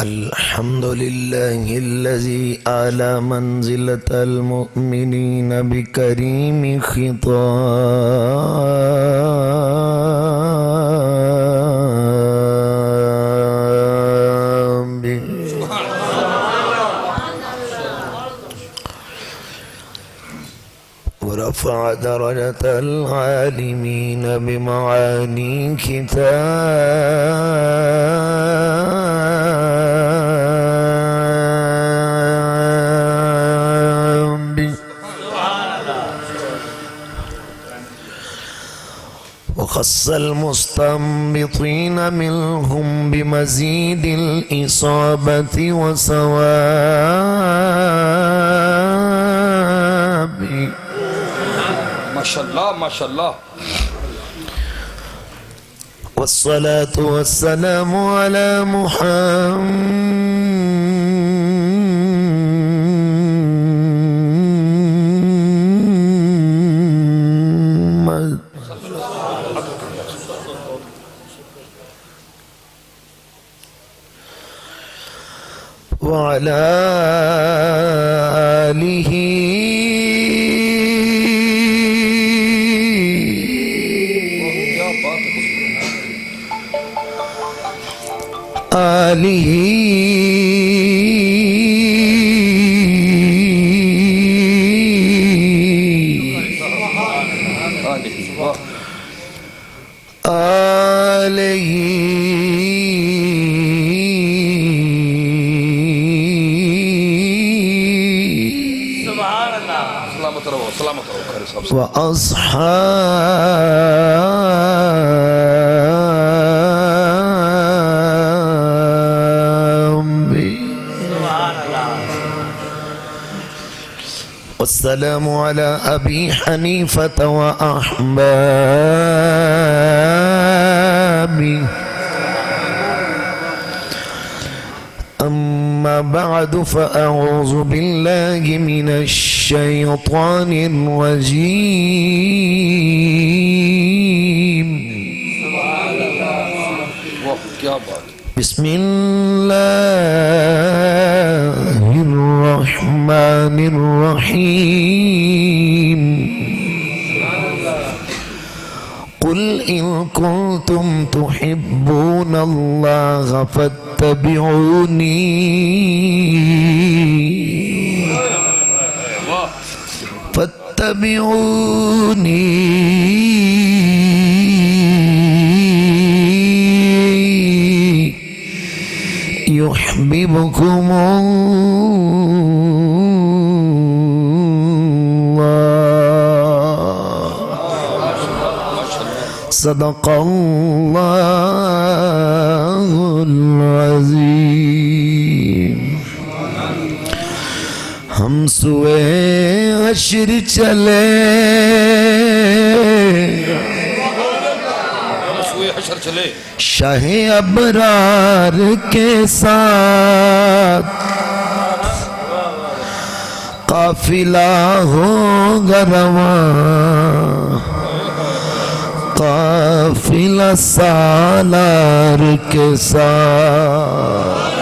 الحمد لله الذي أعلى منزلة المؤمنين بكريم خطابه ورفع درجة العالمين بمعاني كتابه وخص المستنبطين منهم بمزيد الإصابة وثواب ماشاءاللہ ماشاءاللہ والصلاة والسلام على محمد وعلى آله وأصحابه والسلام على أبي حنيفة وأحبابه أما بعد فأعوذ بالله من الشيطان الرجيم بسم الله الرحمن الرحيم قل إن كنتم تحبون الله فاتبعوني يحببكم الله صدق الله العظيم ہم سوئے عشر چلے شاہ ابرار کے ساتھ قافلہ ہوگا رواں قافلہ سالار کے ساتھ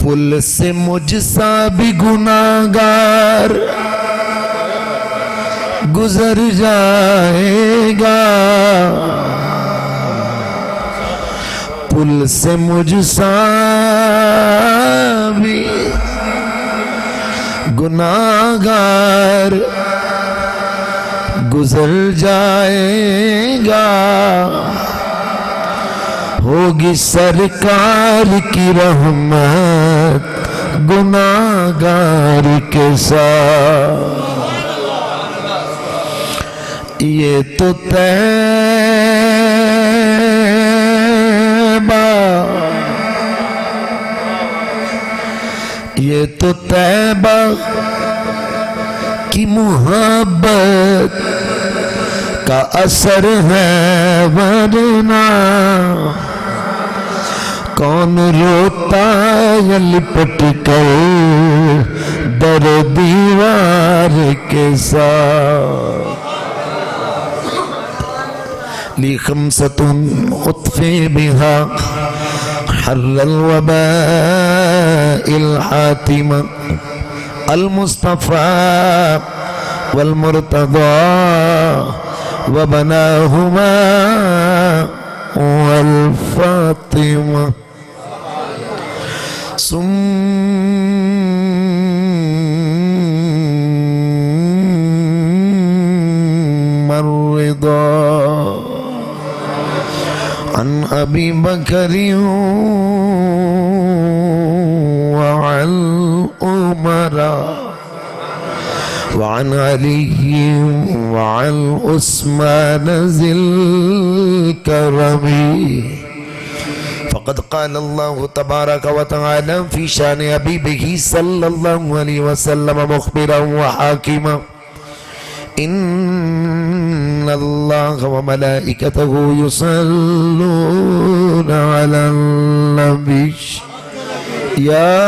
پل سے مجھ سا بھی گناہگار گزر جائے گا پل سے مجھ سا بھی گناہگار گزر جائے گا ہوگی سرکار کی رحمت گناہگار کے ساتھ یہ تو طیبہ یہ تو طیبہ کی محبت کا اثر ہے ورنہ کون روتا ہے لپٹ کر در دیوار کے ساتھ لی خمسة اطفی بها حر الوباء الحاتم المصطفى والمرتضى وبناهما والفاطمة ثم الرضا عن أبي بكر وعن عمر وعن علي وعن عثمان ذي الكرم فقد قال الله تبارك وتعالى في شان حبيبه صلى الله عليه وسلم مخبرا وحاكما إن الله وملائكته يصلون على النبي يا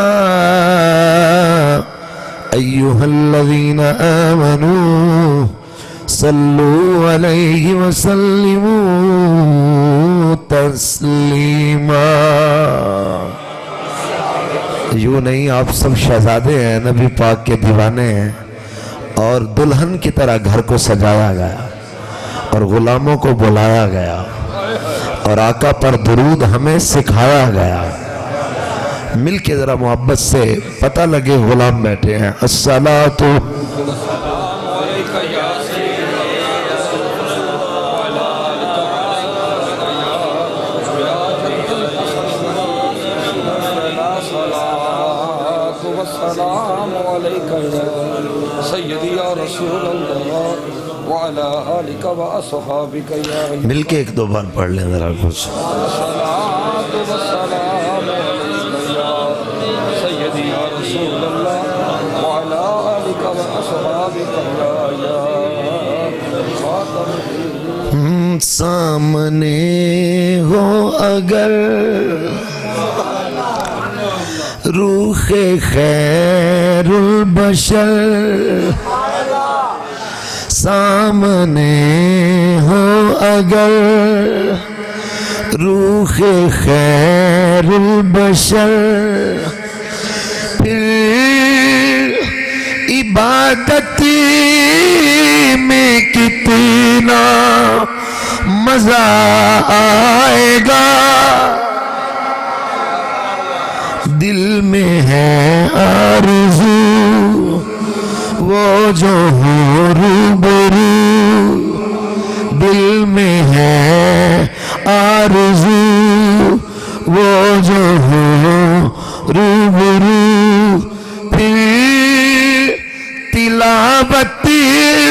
أيها الذين آمنوا صلوا عليه وسلموا تسلیما. یوں نہیں، آپ سب شہزادے ہیں، نبی پاک کے دیوانے ہیں، اور دلہن کی طرح گھر کو سجایا گیا اور غلاموں کو بلایا گیا اور آقا پر درود ہمیں سکھایا گیا. مل کے ذرا محبت سے پتہ لگے غلام بیٹھے ہیں. الصلاۃ والسلام علیکہ یا سیدی یا رسول اللہ وعلی آلک و اصحابک یا مل کے ایک دو بار پڑھ لیں ذرا کچھ. الصلاۃ والسلام علیکہ یا سیدی یا رسول اللہ وعلی آلک و اصحابک یا خاتم. سامنے ہو اگر روح خیر البشر، سامنے ہو اگر روح خیر البشر، پھر عبادت میں کتنا مزہ آئے گا. دل میں ہے آرزو وہ جو ہو روبرو، دل میں ہے آرزو وہ جو ہو روبرو، پھر تلاوت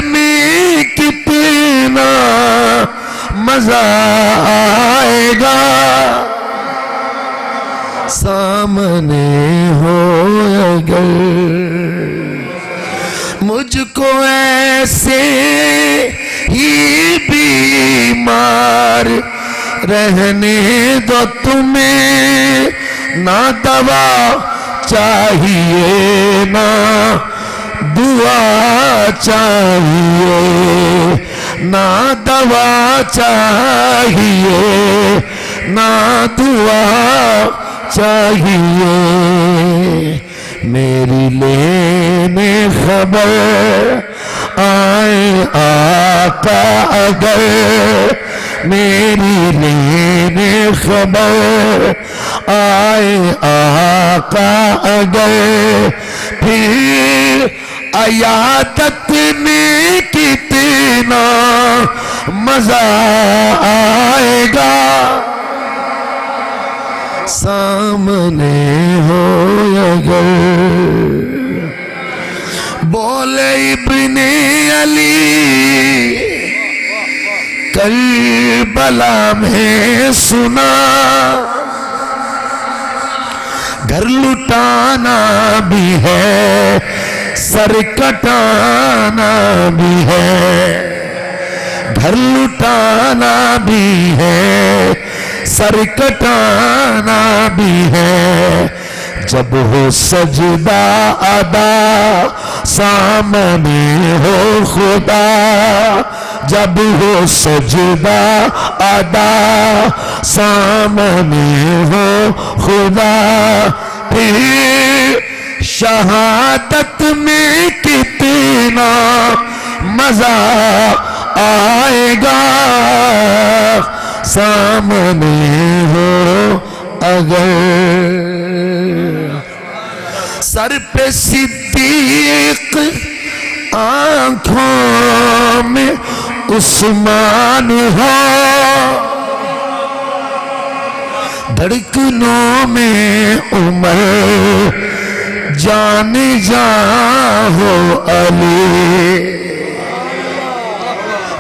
میں کتنا مزہ آئے گا. سامنے ہو اگر مجھ کو ایسے ہی بیمار رہنے دو، تمہیں نہ دوا چاہیے نہ دعا چاہیے، نہ دوا چاہیے نہ دعا چاہیے. میری لینے خبر آئے آقا اگر، میری لینے خبر آئے آقا اگر، پھر عیادت میں کتنا مزہ آئے گا. سامنے ہو اگر بولے ابن علی کربلا میں سنا، گھر لٹانا بھی ہے سر کٹانا بھی ہے، گھر لٹانا بھی ہے سر کٹانا بھی ہے. جب ہو سجدہ ادا سامنے ہو خدا، جب ہو سجدہ ادا سامنے ہو خدا پھر شہادت میں کتنا مزہ آئے گا سامنے ہو اگر سر پہ صدیق آنکھوں میں عثمان ہو دھڑکنوں میں عمر جان جان ہو علی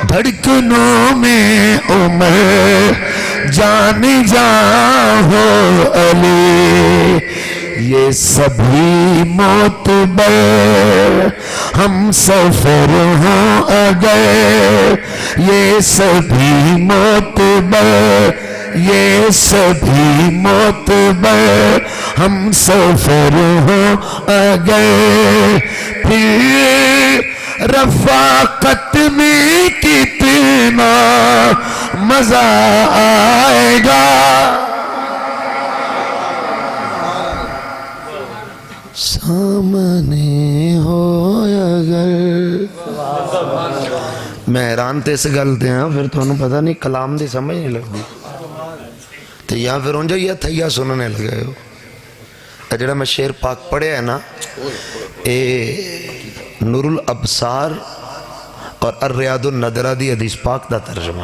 دھڑکنوں میں عمر جان جان ہو علی یہ سبھی معتبر ہم سفر ہوں اگر یہ سبھی معتبر یہ سبھی معتبر ہم سفر ہوں اگر پھر رفاقت میں کتنا مزہ آئے گا سامنے ہو اگر میں حیران تے اس گل تے ہاں پھر تو انہوں پتہ نہیں کلام دی سمجھ نہیں لگتی تو یہاں پھر انجا یہ تھیا سننے لگے ہو جڑا میں شعر پاک پڑھے ہے نا اے نور الابصار اور الریاض الندرہ دی حدیث پاک دا ترجمہ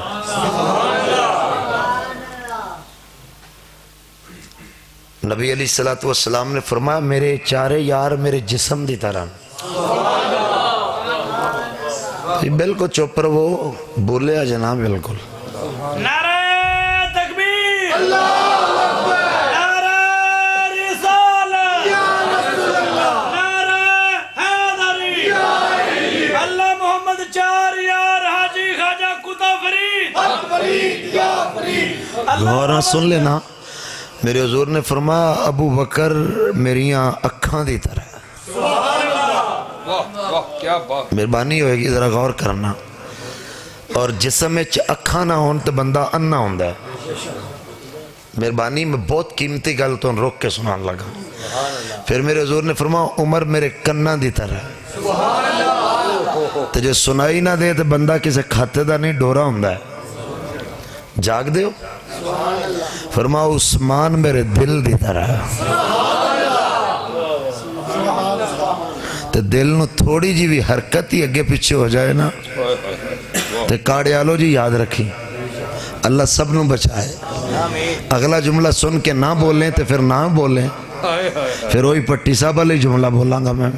نبی علیہ السلام نے فرمایا میرے چارے یار میرے جسم دی طرح بالکل چوپر وہ بولے آ جناب بالکل نعرہ تکبیر نعرہ رسالت نعرہ حیدری اللہ محمد چار یار حاجی خواجہ کتب فرید غورہ سن لینا میرے حضور نے فرمایا ابو بکر میریاں اکھاں دی طرح کیا بات مہربانی ہوئے گی ذرا غور کرنا اور جسم میں اکھاں نہ ہون تو بندہ اننا ہوندہ ہے مہربانی میں بہت قیمتی گل تو روک کے سنان لگا پھر میرے حضور نے فرمایا عمر میرے کنہ دی طرح تو جو سنائی نہ دے تو بندہ کسے کھاتے دا نہیں ڈورا ہوندہ ہے جاگ دے ہو فرمایا عثمان میرے دل دی طرح تو دل نو تھوڑی جی بھی حرکت ہی اگے پیچھے ہو جائے نا تو کاڑیالو جی یاد رکھی اللہ سب نو بچائے اگلا جملہ سن کے نہ بولیں تو پھر نہ بولیں پھر وہی پٹی صاحب علی جملہ بولوں گا میں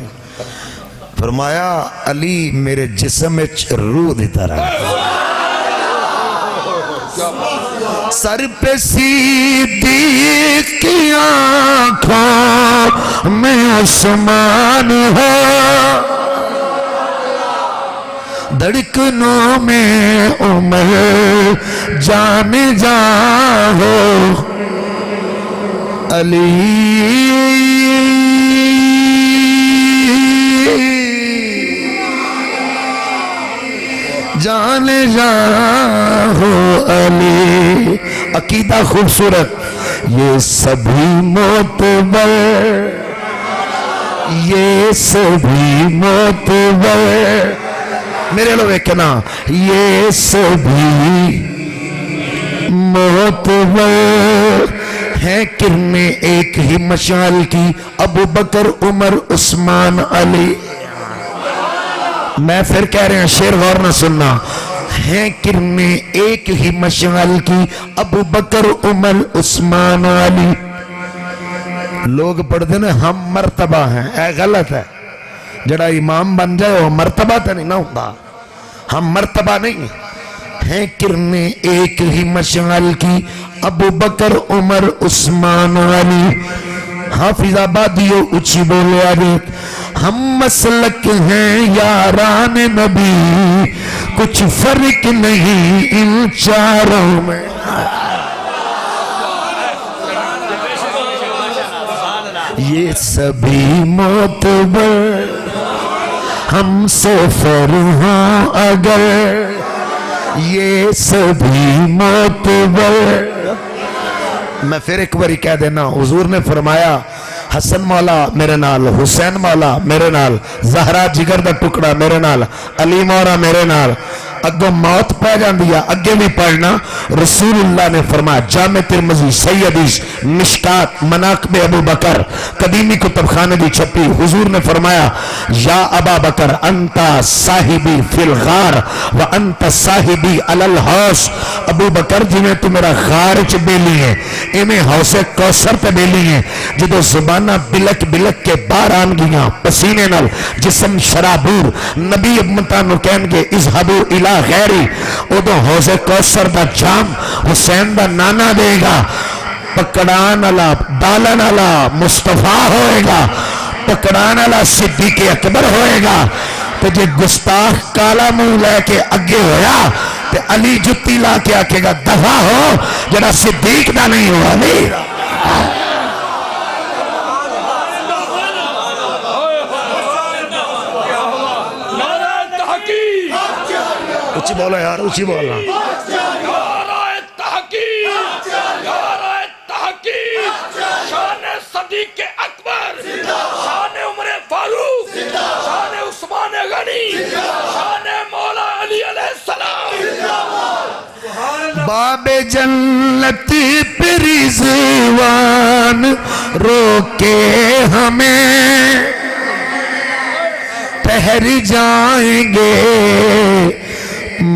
فرمایا علی میرے جسم میں روح دی طرح سر پہ صدیق کی آنکھوں میں عثمان ہو دھڑکنوں میں عمر جان جان ہو علی جان جان ہو علی عقیدہ خوبصورت یہ سبھی معتبر یہ سبھی معتبر میرے لوگ ایک نا یہ سبھی معتبر ہیں کرنے ایک ہی مشعل کی ابو بکر عمر عثمان علی میں پھر کہہ رہے ہیں شعر غور نہ سننا ہیں کرنے ایک ہی مشعل کی ابو بکر عمر عثمان علی لوگ پڑھتے ہیں ہم مرتبہ ہیں اے غلط ہے جڑا امام بن جائے وہ مرتبہ تو نہیں نہ ہوتا ہم مرتبہ نہیں ہیں کرنے ایک ہی مشعل کی ابو بکر عمر عثمان علی حافظ آبادیو اچھی بولے آگے ہم مسلک ہیں یاران نبی کچھ فرق نہیں ان چاروں میں یہ سبھی معتبر ہم سفر ہوں اگر یہ سبھی معتبر. میں پھر ایک باری کہہ دینا، حضور نے فرمایا حسن مولا میرے نال، حسین مولا میرے نال، زہرا جگر دا ٹکڑا میرے نال، علی مولا میرے نال. اگوں موت پہ جاندی ہے، اگے بھی پڑھنا. رسول اللہ نے فرمایا، جامع ترمذی صحیح حدیث مشکات مناقب ابو بکر قدیمی کتب خانے دی چھپی. حضور نے فرمایا یا ابا بکر انتا صاحبی فی الغار و انتا صاحبی علی الحوض. ابو بکر جنہیں تو میرا غار چ بیلی ہے، ایمیں حوض کوثر تے بیلی ہیں. جدو زبانہ بلک بلک کے باہر آن گیاں پسینے نال جسم شرابور، نبی امتانو کہن گے اذهبوا الی غیری. ادو حوض کوثر دا جام حسین دا نانا دے گا. پکڑان والا ڈالن والا مصطفیٰ ہوئے گا، پکڑان والا صدیق اکبر ہوئے گا. تو جے گستاخ کالا منہ لے کے اگے ہویا تے علی جتی لا کے آکے گا دفع ہو، جڑا صدیق دا نہیں ہوا. نہیں اچھی بولا یار، اچھی بولا. نعرہ تحقیق، نعرہ تحقیق. شان صدیق اکبر، شان عمر فاروق، شان عثمان غنی، شان مولا علی علیہ السلام. باب جنت پہ رضوان روکے ہمیں، ٹھہر جائیں گے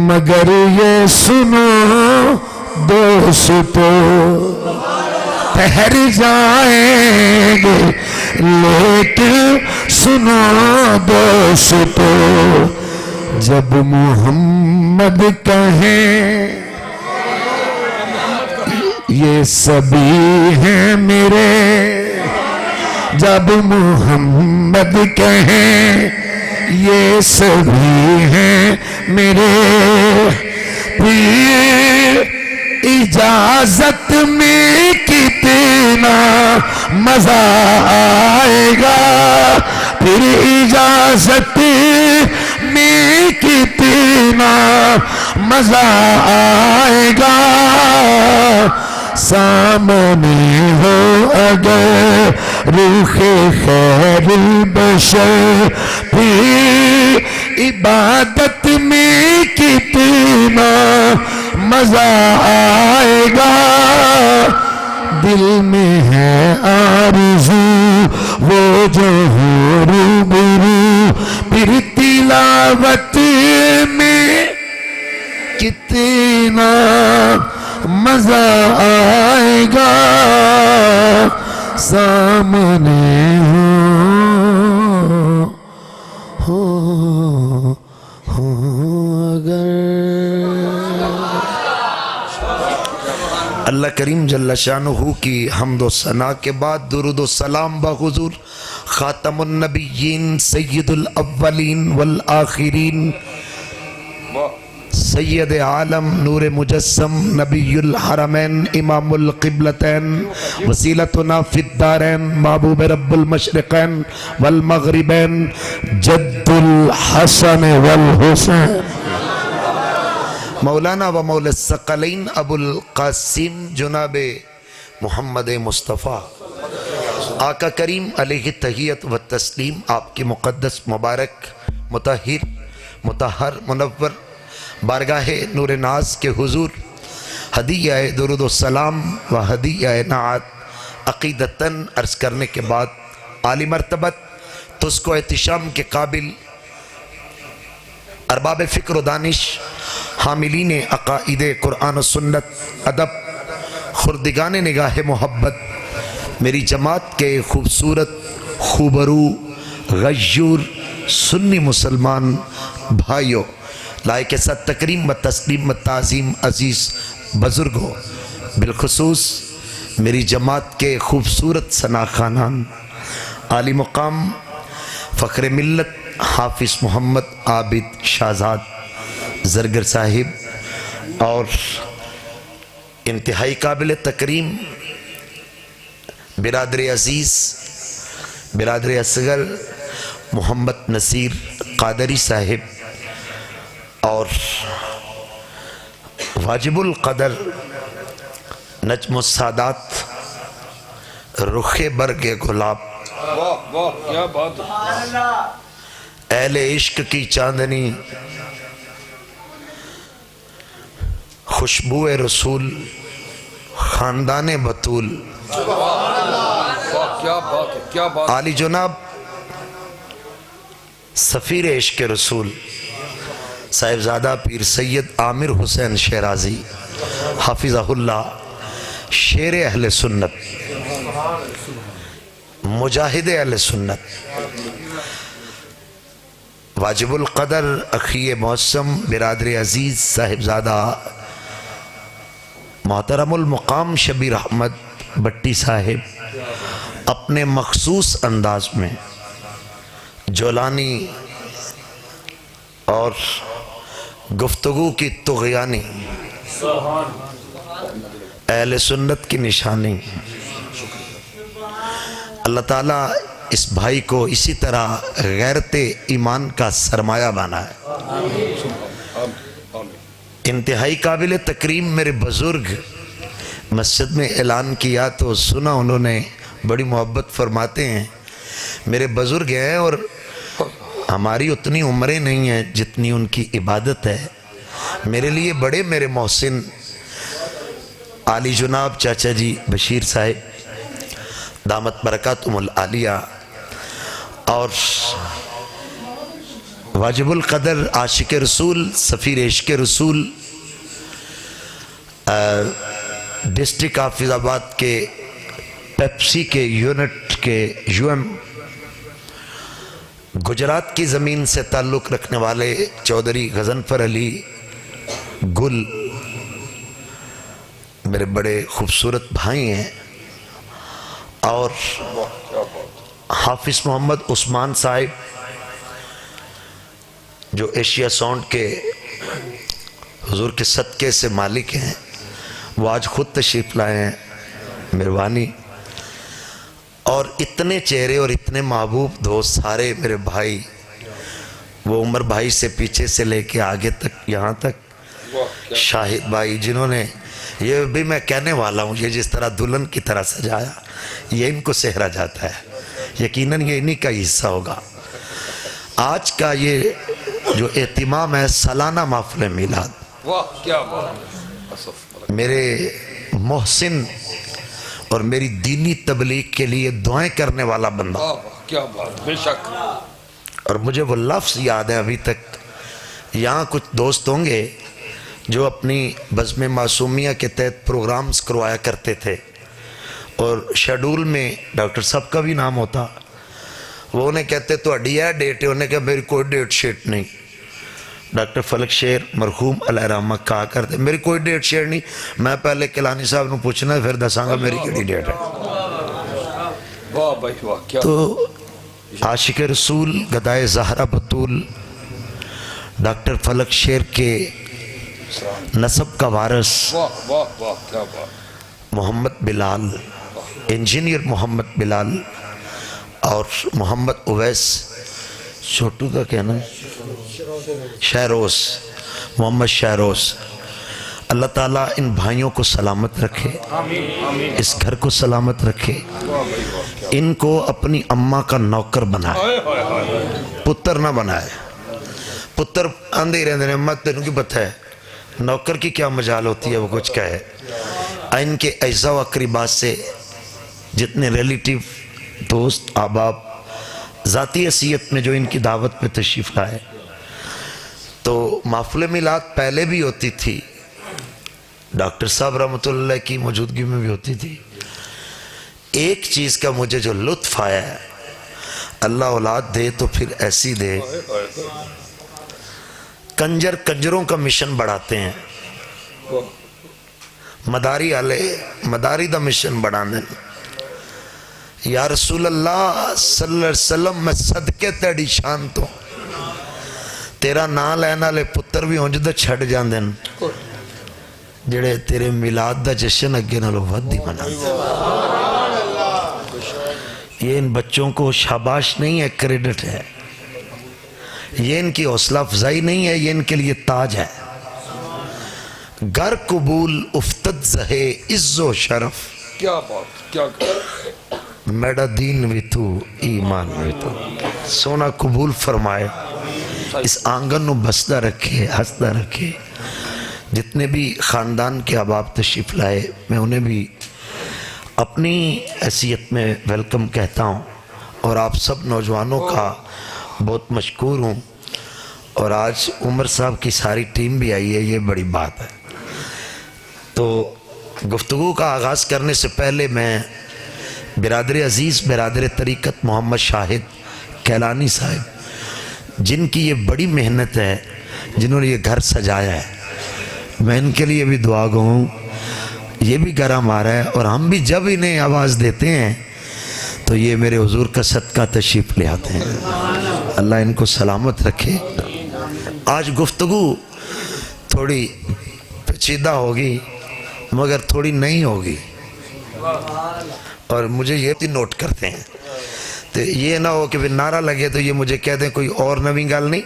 مگر یہ سنو دوستو، ٹھہر جائیں گے لیکن سنو دوستو. جب محمد کہیں یہ سبھی ہیں میرے، جب محمد کہیں یہ سبھی ہیں میرے، پھر اجازت میں کتنا مزہ آئے گا، پھر اجازت میں کتنا مزہ آئے گا. سامنے ہو اگر روح خیر البشر، پھر عبادت میں کتنا مزہ آئے گا. دل میں ہے آرزو وہ جو ہو روبرو، پھر تلاوت میں کتنا مزہ آئے گا. سامنے ہو اگر. اللہ کریم جل شانہ کی حمد و ثنا کے بعد درود و سلام بحضور خاتم النبیین سید الاولین والآخرین سید عالم نور مجسم نبی الحرمین امام القبلتین وسیلتنا فی الدارین محبوب رب المشرقین والمغربین جد الحسن والحسین مولانا و مولا الثقلین ابو القاسم جناب محمد مصطفیٰ. آقا کریم علیہ تحیت و تسلیم آپ کی مقدس مبارک مطہر مطہر منور بارگاہ نور ناز کے حضور ہدیہ درود و سلام و ہدیہ نعت عقیدتاً عرض کرنے کے بعد عالی مرتبت تس کو احتشام کے قابل ارباب فکر و دانش حاملین عقائد قرآن و سنت ادب خردگان نگاہ محبت میری جماعت کے خوبصورت خوبرو غیور سنی مسلمان بھائیوں، لائق ساتھ تکریم و تسلیم و تعظیم عزیز بزرگوں، بالخصوص میری جماعت کے خوبصورت ثنا خانان، عالی مقام فخر ملت حافظ محمد عابد شہزاد زرگر صاحب، اور انتہائی قابل تکریم برادر عزیز برادر اصغر محمد نصیر قادری صاحب، اور واجب القدر نجم السادات رخ برگ گلاب واہ واہ کیا بات ہے اہل عشق کی چاندنی خوشبو رسول خاندان بطول واہ کیا بات ہے کیا بات عالی جناب سفیر عشق رسول صاحبزادہ پیر سید عامر حسین شیرازی حافظہ اللہ شیر اہل سنت مجاہد اہل سنت واجب القدر اخی موسم برادر عزیز صاحبزادہ محترم المقام شبیر احمد بٹی صاحب اپنے مخصوص انداز میں جولانی اور گفتگو کی طغیانی اہل سنت کی نشانی اللہ تعالیٰ اس بھائی کو اسی طرح غیرت ایمان کا سرمایہ بنا ہے انتہائی قابل تکریم میرے بزرگ مسجد میں اعلان کیا تو سنا انہوں نے بڑی محبت فرماتے ہیں میرے بزرگ ہیں اور ہماری اتنی عمریں نہیں ہیں جتنی ان کی عبادت ہے میرے لیے بڑے میرے محسن عالی جناب چاچا جی بشیر صاحب دامت برکاتہم العالیہ اور واجب القدر عاشق رسول سفیر عشق رسول ڈسٹرکٹ حافظ آباد کے پیپسی کے یونٹ کے یو-ایم گجرات کی زمین سے تعلق رکھنے والے چودھری غضنفر علی گل میرے بڑے خوبصورت بھائی ہیں اور حافظ محمد عثمان صاحب جو ایشیا ساؤنڈ کے حضور کے صدقے سے مالک ہیں وہ آج خود تشریف لائے ہیں مہربانی اور اتنے چہرے اور اتنے محبوب دوست سارے میرے بھائی وہ عمر بھائی سے پیچھے سے لے کے آگے تک یہاں تک شاہد بھائی جنہوں نے یہ بھی میں کہنے والا ہوں یہ جس طرح دلہن کی طرح سجایا یہ ان کو سہرا جاتا ہے یقیناً یہ انہی کا حصہ ہوگا آج کا یہ جو اہتمام ہے سالانہ محفل میلاد واہ کیا بات میرے محسن اور میری دینی تبلیغ کے لیے دعائیں کرنے والا بندہ واہ کیا بات بے شک اور مجھے وہ لفظ یاد ہے ابھی تک یہاں کچھ دوست ہوں گے جو اپنی بزم معصومیہ کے تحت پروگرامز کروایا کرتے تھے اور شیڈول میں ڈاکٹر صاحب کا بھی نام ہوتا وہ انہیں کہتے تو اڈی ہے ڈیٹ ہے انہیں کہا میری کوئی ڈیٹ شیٹ نہیں ڈاکٹر فلک شیر مرحوم علیہ رحمہ کہا کرتے میری کوئی ڈیٹ شیٹ نہیں میں پہلے کلانی صاحب نے پوچھنا پھر دساں گا میری کیڑی ڈیٹ ہے واہ بھائی واہ کیا تو عاشق رسول گدائے زہرہ بطول ڈاکٹر فلک شیر کے نسب کا وارث واہ واہ واہ کیا بات محمد بلال انجینئر محمد بلال اور محمد اویس چھوٹو کا کہنا ہے شہروز محمد شہروز اللہ تعالیٰ ان بھائیوں کو سلامت رکھے اس گھر کو سلامت رکھے ان کو اپنی اماں کا نوکر بنائے پتر نہ بنائے پتر آندھے ہی رہنے اماں تینوں کی پتہ ہے نوکر کی کیا مجال ہوتی ہے وہ کچھ کہے ان کے اعزا و اقربات سے جتنے ریلیٹیو دوست احباب ذاتی حیثیت میں جو ان کی دعوت پہ تشریف لائے تو محفل میلاد پہلے بھی ہوتی تھی ڈاکٹر صاحب رحمۃ اللہ کی موجودگی میں بھی ہوتی تھی ایک چیز کا مجھے جو لطف آیا ہے اللہ اولاد دے تو پھر ایسی دے کنجروں کا مشن بڑھاتے ہیں مداری دا مشن بڑھانے یا رسول اللہ صلی اللہ علیہ وسلم میں صدقے تیڑی شان تو تیرا نام لینا لے پتر بھی ہونج دا چھڑ جان دیں جڑے تیرے میلاد دا جشن اگے نہ لو ودی منا یہ ان بچوں کو شاباش نہیں ہے کریڈٹ ہے یہ ان کی حوصلہ افزائی نہیں ہے یہ ان کے لیے تاج ہے گر قبول افتد زہے عز و شرف کیا بات کیا میڈا دین بھی تو ایمان بھی تو سونا قبول فرمائے اس آنگن نو بسدہ رکھے ہسدہ رکھے جتنے بھی خاندان کے احباب تشریف لائے میں انہیں بھی اپنی حیثیت میں ویلکم کہتا ہوں اور آپ سب نوجوانوں کا بہت مشکور ہوں اور آج عمر صاحب کی ساری ٹیم بھی آئی ہے یہ بڑی بات ہے تو گفتگو کا آغاز کرنے سے پہلے میں برادر عزیز برادر طریقت محمد شاہد کیلانی صاحب جن کی یہ بڑی محنت ہے جنہوں نے یہ گھر سجایا ہے میں ان کے لیے بھی دعا گو ہوں یہ بھی گھر ہمارا ہے اور ہم بھی جب انہیں آواز دیتے ہیں تو یہ میرے حضور کا صدقہ تشریف لے آتے ہیں اللہ ان کو سلامت رکھے آج گفتگو تھوڑی پیچیدہ ہوگی مگر تھوڑی نہیں ہوگی اور مجھے یہ بھی نوٹ کرتے ہیں تو یہ نہ ہو کہ پھر نعرہ لگے تو یہ مجھے کہہ دیں کوئی اور نویں گل نہیں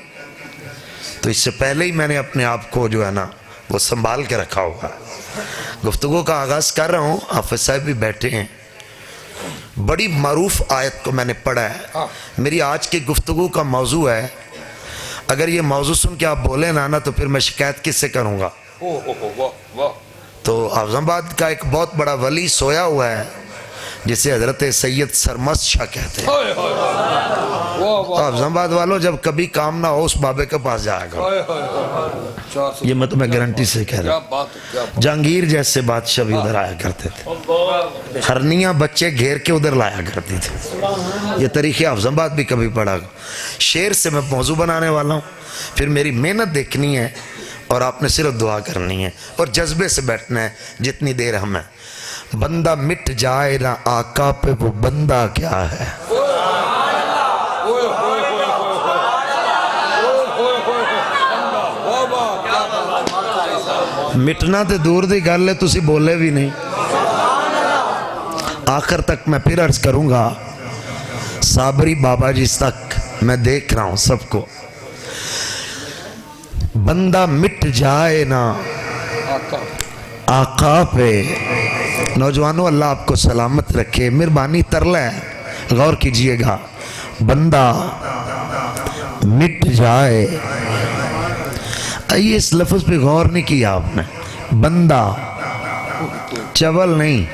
تو اس سے پہلے ہی میں نے اپنے آپ کو جو ہے نا وہ سنبھال کے رکھا ہوگا گفتگو کا آغاز کر رہا ہوں حافظ صاحب بھی بیٹھے ہیں بڑی معروف آیت کو میں نے پڑھا ہے میری آج کی گفتگو کا موضوع ہے اگر یہ موضوع سن کے آپ بولیں نا تو پھر میں شکایت کس سے کروں گا تو حافظ آباد کا ایک بہت بڑا ولی سویا ہوا ہے جسے حضرت سید سرمست شاہ کہتے ہیں حافظ آباد والوں جب کبھی کام نہ ہو اس بابے کے پاس جایا کرو یہ میں تمہیں گارنٹی سے کہہ رہا ہوں جہانگیر جیسے بادشاہ بھی ادھر آیا کرتے تھے ہرنیاں بچے گھیر کے ادھر لایا کرتی تھے یہ طریقے حافظ آباد بھی کبھی پڑھا شعر سے میں موضوع بنانے والا ہوں پھر میری محنت دیکھنی ہے اور آپ نے صرف دعا کرنی ہے اور جذبے سے بیٹھنا ہے جتنی دیر ہم ہیں بندہ مٹ جائے نہ آقا پہ وہ بندہ کیا ہے مٹنا تے دور دی گل ہے تسی بولے بھی نہیں آخر تک میں پھر عرض کروں گا صابری بابا جی تک میں دیکھ رہا ہوں سب کو بندہ مٹ جائے نا آقا پہ نوجوانوں اللہ آپ کو سلامت رکھے مہربانی ترلا ہے غور کیجئے گا بندہ مٹ جائے آئیے اس لفظ پہ غور نہیں کیا آپ نے بندہ چول نہیں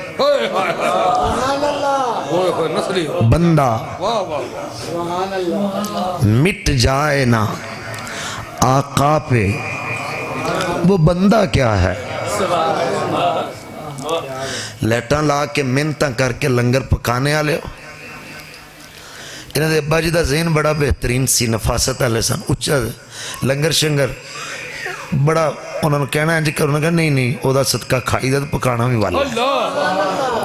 بندہ مٹ جائے نا آقا پہ وہ بندہ کیا ہے لیٹاں لا کے منتاں کر کے لنگر پکانے آلے ہو انہاں دے ابا جی دا ذہن بڑا بہترین سی نفاست علیہ سن اچھا لنگر شنگر بڑا انہوں نے کہنا ہے جی کہ انہوں نے کہا نہیں او دا صدقہ کھائی دا تو پکانا بھی والا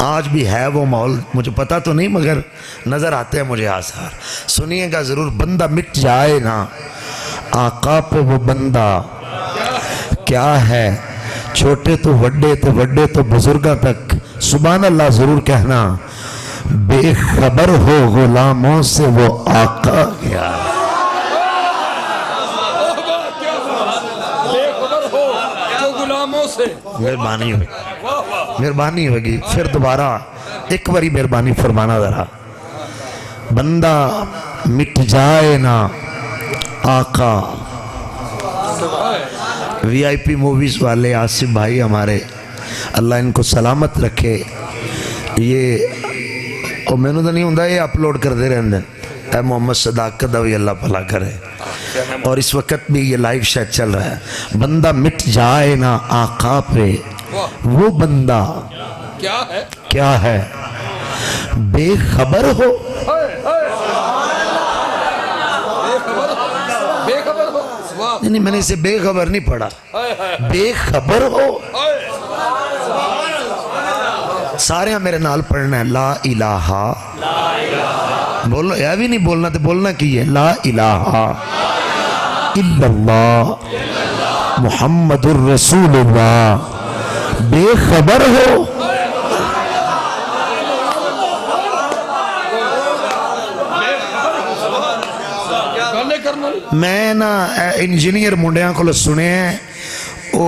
آج بھی ہے وہ ماحول مجھے پتا تو نہیں مگر نظر آتے ہیں مجھے آثار سنیے گا ضرور بندہ مٹ جائے نا آقا پہ وہ بندہ کیا ہے چھوٹے تو وڈے تو بزرگاں تک سبحان اللہ ضرور کہنا بے خبر ہو غلاموں سے وہ آقا کیا ہے مہربانی ہوگی پھر دوبارہ ایک باری مہربانی فرمانا ذرا بندہ مٹ جائے نا آقا وی آئی پی موویز والے آصف بھائی ہمارے اللہ ان کو سلامت رکھے یہ اور میں نے تو نہیں ہوں یہ اپلوڈ کر دے رہے اے محمد صداقت دا بھی اللہ بھلا کرے اور اس وقت بھی یہ لائیو شاید چل رہا ہے بندہ مٹ جائے نا آقا پہ وہ بندہ کیا ہے بے خبر ہو نہیں میں نے اسے بے خبر نہیں پڑھا بے خبر ہو سارے میرے نال پڑھنا ہے لا الہ بولو یہ بھی نہیں بولنا تو بولنا کی ہے لا الہ الا اللہ محمد الرسول اللہ بے خبر ہو میں نا انجینئر منڈیاں کو سنے ہیں وہ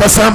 10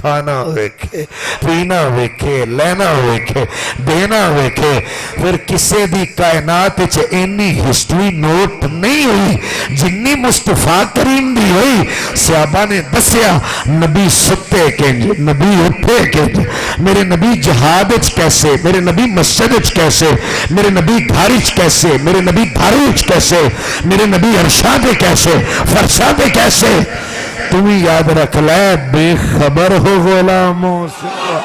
کھانا ویکھے پینا ویکھے لینا ویکھے دینا ویکھے پھر کسے دی کائنات چ اینی ہسٹری نوٹ نہیں ہوئی جنی مصطفیٰ کریم دی ہوئی صحابہ نے دسیا نبی ستے کنج نبی اٹھے کنج میرے نبی جہاد وچ کیسے میرے نبی مسجد وچ کیسے میرے نبی گھر وچ کیسے میرے نبی گھر وچ کیسے میرے نبی عرشاں دے کیسے فرشاں دے کیسے تمہیں یاد رکھ لے بے خبر ہو غلاموں سے